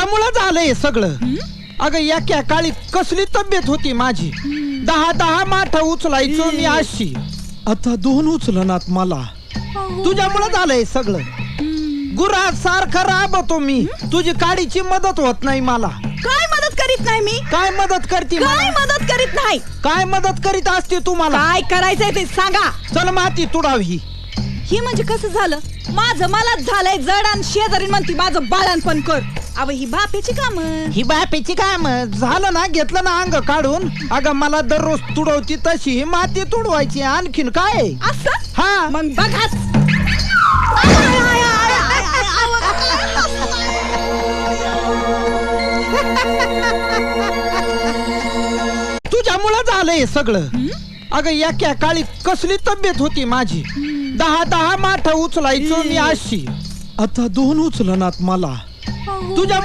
तुझ्यामुळे झालंय सगळं. अगं एका काळी कसली तब्येत होती माझी. 10 माठ उचलायचो मी अशी. आता 2 उचलनात मला. तुझ्यामुळे झालंय सगळं. गुरा सारखा राबतो मी. तुझी काडीची मदत होत नाही मला. काय मदत करीत नाही मी? काय मदत करते? काय मदत करीत नाही? काय मदत करीत असते तुम्हाला? काय करायचंय ते सांगा. चल माती तुडावी. ही म्हणजे कसं झालं? माझं मलाच झालंय जड आणि शेजारी म्हणती माझं बाळणपण कर. अव ही बापेची काम. ही बापेची काम झालं ना. घेतलं ना अंग काढून. अगं मला दररोज तुडवती तशी ही माती तुडवायची. आणखीन काय? असं? हा मग बघाच. तुझ्यामुळे झालंय सगळं. अगं एका काळी कसली तब्येत होती माझी. 10 माठ उचलायचो मी अशी. आता 2 उचलनात मला. तुझ्या